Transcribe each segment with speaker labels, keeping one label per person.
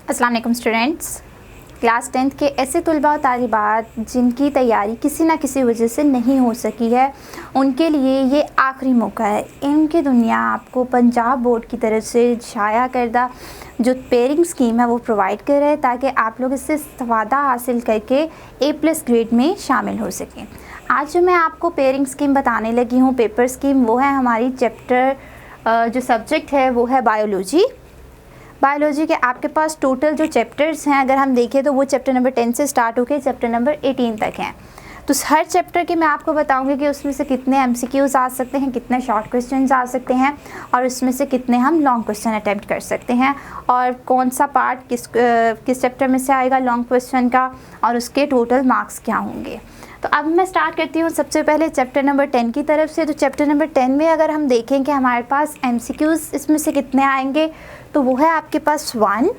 Speaker 1: अस्सलाम वालेकुम students. Class 10th के ऐसे तलबा और तालिबात जिनकी तैयारी किसी ना किसी वजह से नहीं हो सकी है, उनके लिए ये आखिरी मौका है। इनकी दुनिया आपको पंजाब बोर्ड की तरफ से शाया करदा जो पेयरिंग स्कीम है वो प्रोवाइड कर रहे हैं ताकि आप लोग इससे इस्तिफ़ादा हासिल करके A+ ग्रेड में शामिल हो सकें। आज जो मैं आपको पेयरिंग स्कीम बताने लगी हूँ, पेपर स्कीम, वो है हमारी चैप्टर जो सब्जेक्ट है वो है बायोलॉजी के आपके पास टोटल जो चैप्टर्स हैं अगर हम देखें तो वो चैप्टर नंबर 10 से स्टार्ट होकर चैप्टर नंबर 18 तक हैं। तो हर चैप्टर के मैं आपको बताऊंगी कि उसमें से कितने MCQs आ सकते हैं, कितने शॉर्ट क्वेश्चंस आ सकते हैं और उसमें से कितने हम लॉन्ग क्वेश्चन अटैम्प्ट कर सकते हैं और कौन सा पार्ट किस चैप्टर में से आएगा लॉन्ग क्वेश्चन का और उसके टोटल मार्क्स क्या होंगे। तो अब मैं स्टार्ट करती हूँ सबसे पहले चैप्टर नंबर 10 की तरफ से। तो चैप्टर नंबर 10 में अगर हम देखें कि हमारे पास MCQs इसमें से कितने आएंगे तो वो है आपके पास 1,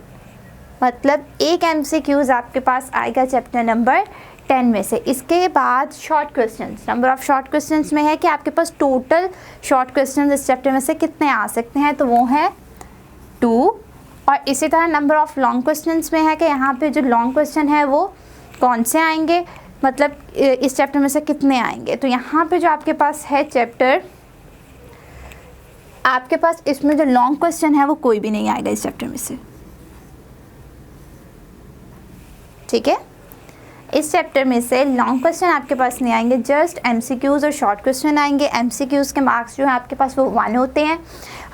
Speaker 1: मतलब एक MCQs आपके पास आएगा चैप्टर नंबर 10 में से। इसके बाद short questions, number of short questions में है कि आपके पास टोटल शॉर्ट क्वेश्चंस इस चैप्टर में से कितने आ सकते हैं, तो वो है 2। और इसी तरह नंबर ऑफ़ लॉन्ग क्वेश्चंस में है कि यहाँ पे जो लॉन्ग क्वेश्चन है वो कौन से आएंगे, मतलब इस चैप्टर में से कितने आएंगे। तो यहाँ पे जो आपके पास है चैप्टर, आपके पास इसमें जो लॉन्ग क्वेश्चन है वो कोई भी नहीं आएगा इस चैप्टर में से, ठीक है। इस चैप्टर में से लॉन्ग क्वेश्चन आपके पास नहीं आएंगे, जस्ट MCQs और शॉर्ट क्वेश्चन आएंगे। MCQs के मार्क्स जो है आपके पास वो 1 होते हैं,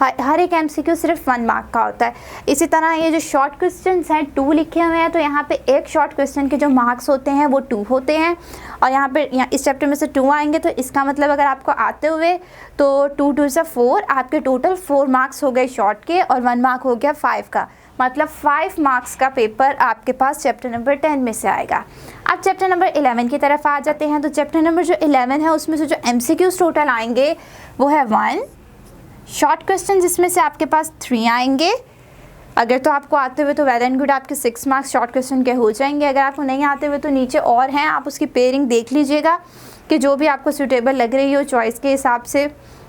Speaker 1: हर एक MCQ सिर्फ 1 मार्क का होता है। इसी तरह ये जो शॉर्ट क्वेश्चंस हैं 2 लिखे हुए हैं, तो यहाँ पे एक शॉर्ट क्वेश्चन के जो मार्क्स होते हैं वो 2 होते हैं और यहाँ पे इस चैप्टर में से 2 आएंगे। तो इसका मतलब अगर आपको आते हुए तो 2 2 से 4, आपके टोटल 4 मार्क्स हो गए शॉर्ट के और 1 मार्क हो गया 5 का, मतलब 5 मार्क्स का पेपर आपके पास चैप्टर नंबर 10 में से आएगा। अब चैप्टर नंबर 11 की तरफ आ जाते हैं। तो चैप्टर नंबर जो 11 है उसमें से जो MCQs टोटल आएंगे वो है 1, शॉर्ट क्वेश्चन जिसमें से आपके पास 3 आएंगे। अगर तो आपको आते हुए तो वेल एंड गुड, आपके 6 मार्क्स शॉर्ट क्वेश्चन के हो जाएंगे। अगर आपको नहीं आते हुए तो नीचे और हैं, आप उसकी पेयरिंग देख लीजिएगा कि जो भी आपको सूटेबल लग रही हो चॉइस के हिसाब से,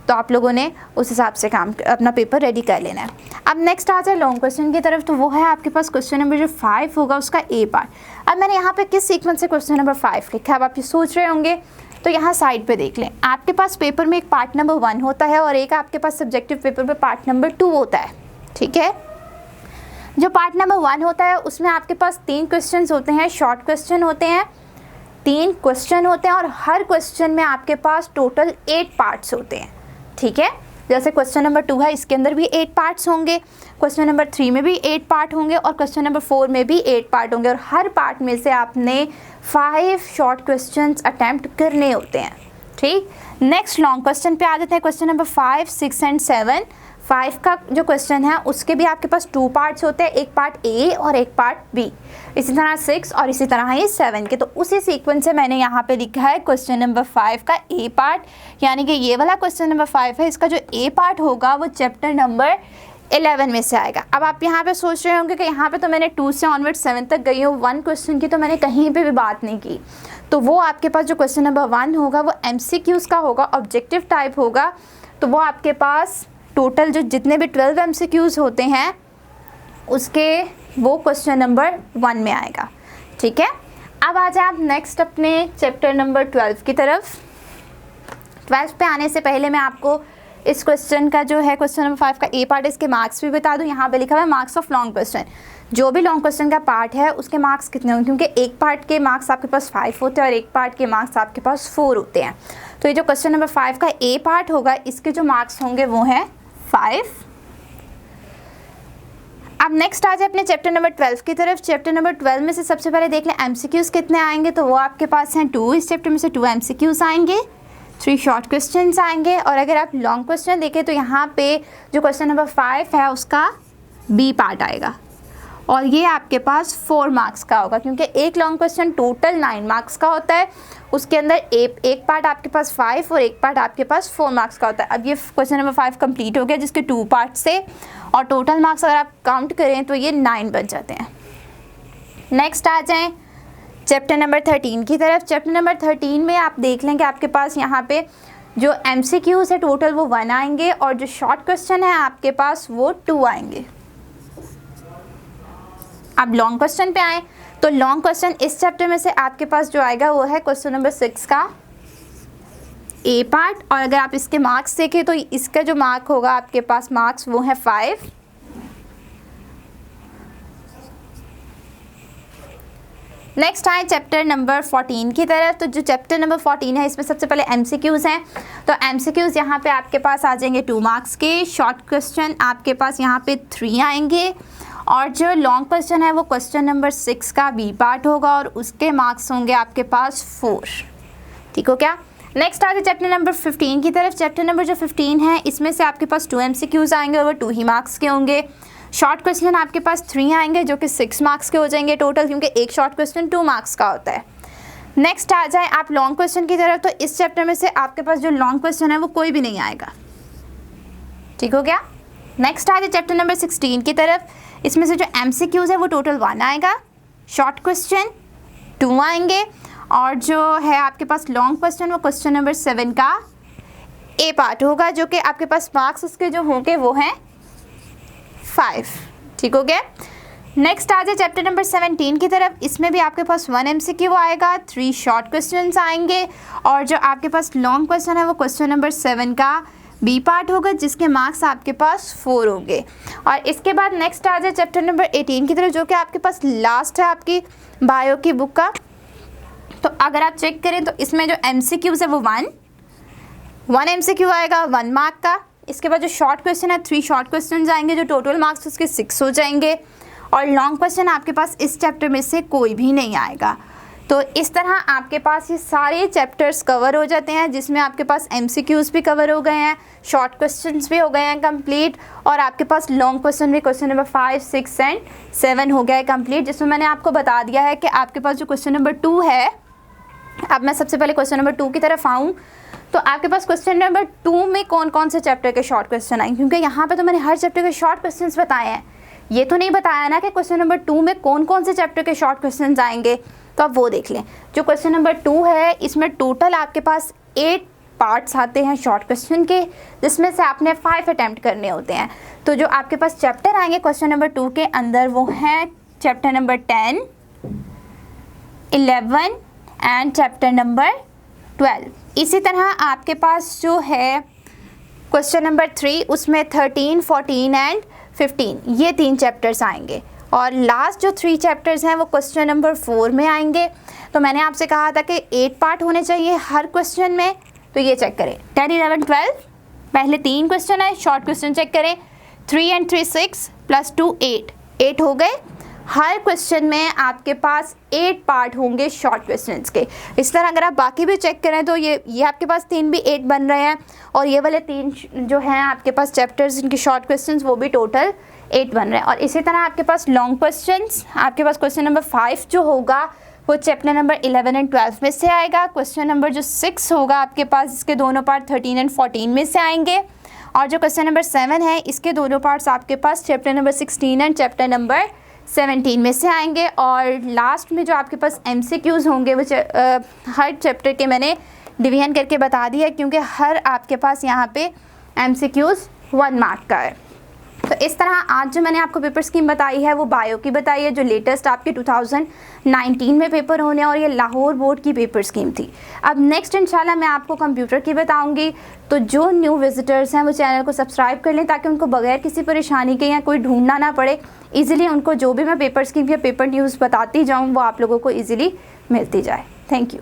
Speaker 1: तो आप लोगों ने उस हिसाब से अपना पेपर रेडी कर लेना है। अब नेक्स्ट आ जाए लॉन्ग क्वेश्चन की तरफ, तो वो है आपके पास क्वेश्चन नंबर जो 5 होगा उसका A पार्ट। अब मैंने यहाँ पे किस सीक्वेंस से क्वेश्चन नंबर 5 लिखा है, अब आप ये सोच रहे होंगे, तो यहाँ साइड पे देख लें। आपके पास पेपर में एक पार्ट नंबर 1 होता है और एक आपके पास सब्जेक्टिव पेपर में पार्ट नंबर 2 होता है, ठीक है। जो पार्ट नंबर 1 होता है उसमें आपके पास 3 क्वेश्चन होते हैं, शॉर्ट क्वेश्चन होते हैं, 3 क्वेश्चन होते हैं और हर क्वेश्चन में आपके पास टोटल 8 पार्ट्स होते हैं, ठीक है। जैसे क्वेश्चन नंबर 2 है, इसके अंदर भी 8 पार्ट्स होंगे, क्वेश्चन नंबर 3 में भी 8 पार्ट होंगे और क्वेश्चन नंबर 4 में भी 8 पार्ट होंगे और हर पार्ट में से आपने 5 शॉर्ट क्वेश्चंस अटैम्प्ट करने होते हैं, ठीक। नेक्स्ट लॉन्ग क्वेश्चन पे आ जाते हैं, क्वेश्चन नंबर 5, 6 एंड 7। 5 का जो क्वेश्चन है उसके भी आपके पास 2 पार्ट्स होते हैं, एक पार्ट A और एक पार्ट B। इसी तरह 6 और इसी तरह ये 7 के। तो उसी सीक्वेंस से मैंने यहाँ पे लिखा है क्वेश्चन नंबर 5 का A पार्ट, यानी कि ये वाला क्वेश्चन नंबर 5 है, इसका जो A पार्ट होगा वो चैप्टर नंबर 11 में से आएगा। अब आप यहाँ पे सोच रहे होंगे कि यहाँ पे तो मैंने 2 से ऑनवर्ड 7 तक गई हूँ, 1 क्वेश्चन की तो मैंने कहीं पे भी बात नहीं की। तो वो आपके पास जो क्वेश्चन नंबर 1 होगा वो MCQs का होगा, ऑब्जेक्टिव टाइप होगा। तो वो आपके पास टोटल जो जितने भी 12 MCQs होते हैं उसके वो क्वेश्चन नंबर 1 में आएगा, ठीक है। अब आ जाए आप नेक्स्ट अपने चैप्टर नंबर 12 की तरफ। 12 पे आने से पहले मैं आपको इस क्वेश्चन का जो है क्वेश्चन नंबर 5 का A पार्ट, इसके मार्क्स भी बता दूं। यहाँ पे लिखा हुआ है मार्क्स ऑफ लॉन्ग क्वेश्चन। जो भी लॉन्ग क्वेश्चन का पार्ट है उसके मार्क्स कितने होंगे, क्योंकि एक पार्ट के मार्क्स आपके पास 5 होते हैं और एक पार्ट के मार्क्स आपके पास 4 होते हैं। तो ये जो क्वेश्चन नंबर 5 का A पार्ट होगा इसके जो मार्क्स होंगे वो हैं 5। अब नेक्स्ट आ जाए अपने चैप्टर नंबर 12 की तरफ। चैप्टर नंबर 12 में से सबसे पहले देख लें MCQs कितने आएंगे, तो वो आपके पास हैं 2। इस चैप्टर में से 2 MCQs आएंगे, 3 शॉर्ट क्वेश्चंस आएंगे और अगर आप लॉन्ग क्वेश्चन देखें तो यहाँ पे जो क्वेश्चन नंबर 5 है उसका B पार्ट आएगा और ये आपके पास 4 मार्क्स का होगा, क्योंकि एक लॉन्ग क्वेश्चन टोटल 9 मार्क्स का होता है, उसके अंदर एक पार्ट आपके पास 5 और एक पार्ट आपके पास 4 मार्क्स का होता है। अब ये क्वेश्चन नंबर 5 कंप्लीट हो गया जिसके 2 पार्ट से, और टोटल मार्क्स अगर आप काउंट करें तो ये 9 बन जाते हैं। नेक्स्ट आ जाएं चैप्टर नंबर 13 की तरफ। चैप्टर नंबर 13 में आप देख लें कि आपके पास यहाँ पे जो MCQs है टोटल वो 1 आएंगे और जो शॉर्ट क्वेश्चन है आपके पास वो 2 आएंगे, अब लॉन्ग क्वेश्चन पे आए तो लॉन्ग क्वेश्चन इस चैप्टर में से आपके पास जो आएगा वो है क्वेश्चन नंबर 6 का ए पार्ट। और अगर आप इसके मार्क्स देखें तो इसका जो मार्क होगा आपके पास मार्क्स वो है 5। नेक्स्ट आए चैप्टर नंबर 14 की तरफ। तो जो चैप्टर नंबर 14 है इसमें सबसे पहले एमसीक्यूज़ हैं। तो एमसीक्यूज़ यहाँ पे आपके पास आ जाएंगे 2 मार्क्स के। शॉर्ट क्वेश्चन आपके पास यहाँ पे 3 आएंगे और जो लॉन्ग क्वेश्चन है वो क्वेश्चन नंबर 6 का बी पार्ट होगा और उसके मार्क्स होंगे आपके पास 4। ठीक हो क्या। नेक्स्ट आते चैप्टर नंबर 15 की तरफ। चैप्टर नंबर जो 15 है इसमें से आपके पास 2 एमसीक्यूज़ आएंगे और वो 2 ही मार्क्स के होंगे। शॉर्ट क्वेश्चन आपके पास 3 आएंगे जो कि 6 मार्क्स के हो जाएंगे टोटल, क्योंकि एक शॉर्ट क्वेश्चन 2 मार्क्स का होता है। नेक्स्ट आ जाए आप लॉन्ग क्वेश्चन की तरफ। तो इस चैप्टर में से आपके पास जो लॉन्ग क्वेश्चन है वो कोई भी नहीं आएगा। ठीक हो गया। नेक्स्ट आ जाए चैप्टर नंबर 16 की तरफ। इसमें से जो एमसीक्यूज़ है वो टोटल 1 आएगा, शॉर्ट क्वेश्चन 2 आएंगे और जो है आपके पास लॉन्ग क्वेश्चन वो क्वेश्चन नंबर 7 का ए पार्ट होगा, जो कि आपके पास मार्क्स उसके जो होंगे वो हैं 5। ठीक हो गया। नेक्स्ट आ जाए चैप्टर नंबर 17 की तरफ। इसमें भी आपके पास 1 एमसीक्यू आएगा, 3 शॉर्ट क्वेश्चंस आएंगे और जो आपके पास लॉन्ग क्वेश्चन है वो क्वेश्चन नंबर 7 का बी पार्ट होगा, जिसके मार्क्स आपके पास 4 होंगे। और इसके बाद नेक्स्ट आ जाए चैप्टर नंबर 18 की तरफ, जो कि आपके पास लास्ट है आपकी बायो की बुक का। तो अगर आप चेक करें तो इसमें जो एमसीक्यूज़ है वो 1 एमसीक्यू आएगा 1 मार्क का। इसके बाद जो शॉर्ट क्वेश्चन है 3 शॉर्ट क्वेश्चन आएंगे जो टोटल मार्क्स उसके 6 हो जाएंगे और लॉन्ग क्वेश्चन आपके पास इस चैप्टर में से कोई भी नहीं आएगा। तो इस तरह आपके पास ये सारे चैप्टर्स कवर हो जाते हैं, जिसमें आपके पास एमसीक्यूज़ भी कवर हो गए हैं, शॉर्ट क्वेश्चंस भी हो गए हैं कंप्लीट और आपके पास लॉन्ग क्वेश्चन भी क्वेश्चन नंबर 5, 6 एंड 7 हो गया है कंप्लीट, जिसमें मैंने आपको बता दिया है कि आपके पास जो क्वेश्चन नंबर 2 है। अब मैं सबसे पहले क्वेश्चन नंबर 2 की तरफ आऊँ तो आपके पास क्वेश्चन नंबर 2 में कौन कौन से चैप्टर के शॉर्ट क्वेश्चन आएंगे, क्योंकि यहाँ पे तो मैंने हर चैप्टर के शॉर्ट क्वेश्चंस बताए हैं। ये तो नहीं बताया ना कि क्वेश्चन नंबर 2 में कौन कौन से चैप्टर के शॉर्ट क्वेश्चंस आएंगे, तो आप वो देख लें। जो क्वेश्चन नंबर 2 है इसमें टोटल आपके पास 8 पार्ट्स आते हैं शॉर्ट क्वेश्चन के, जिसमें से आपने 5 अटैम्प्ट करने होते हैं। तो जो आपके पास चैप्टर आएंगे क्वेश्चन नंबर 2 के अंदर वो हैं chapter number 10, 11 and chapter number 12। इसी तरह आपके पास जो है क्वेश्चन नंबर 3 उसमें 13, 14 एंड 15 ये 3 चैप्टर्स आएंगे और लास्ट जो 3 चैप्टर्स हैं वो क्वेश्चन नंबर 4 में आएंगे। तो मैंने आपसे कहा था कि 8 पार्ट होने चाहिए हर क्वेश्चन में, तो ये चेक करें 10, 11, 12 पहले 3 क्वेश्चन है, शॉर्ट क्वेश्चन चेक करें 3 एंड 3 6 प्लस 2 8 हो गए। हर क्वेश्चन में आपके पास 8 पार्ट होंगे शॉर्ट क्वेश्चंस के। इस तरह अगर आप बाकी भी चेक करें तो ये आपके पास 3 भी 8 बन रहे हैं और ये वाले 3 जो हैं आपके पास चैप्टर्स इनके शॉर्ट क्वेश्चंस वो भी टोटल 8 बन रहे हैं। और इसी तरह आपके पास लॉन्ग क्वेश्चंस आपके पास क्वेश्चन नंबर 5 जो होगा वो चैप्टर नंबर 11 एंड 12 में से आएगा। क्वेश्चन नंबर जो 6 होगा आपके पास इसके दोनों पार्ट 13 एंड 14 में से आएंगे और जो क्वेश्चन नंबर 7 है इसके दोनों पार्ट्स आपके पास chapter number 16 and chapter number 17 में से आएंगे। और लास्ट में जो आपके पास एमसीक्यूज़ होंगे वो हर चैप्टर के मैंने डिवीजन करके बता दिया, क्योंकि हर आपके पास यहाँ पे एमसीक्यूज़ 1 मार्क का है। तो इस तरह आज जो मैंने आपको पेपर स्कीम बताई है वो बायो की बताई है, जो लेटेस्ट आपके 2019 में पेपर होने और ये लाहौर बोर्ड की पेपर स्कीम थी। अब नेक्स्ट इंशाल्लाह मैं आपको कंप्यूटर की बताऊंगी। तो जो न्यू विजिटर्स हैं वो चैनल को सब्सक्राइब कर लें ताकि उनको बगैर किसी परेशानी के या कोई ढूंढना ना पड़े, ईज़िली उनको जो भी मैं पेपर स्कीम या पेपर न्यूज़ बताती जाऊँ वो आप लोगों को ईज़िली मिलती जाए। Thank you.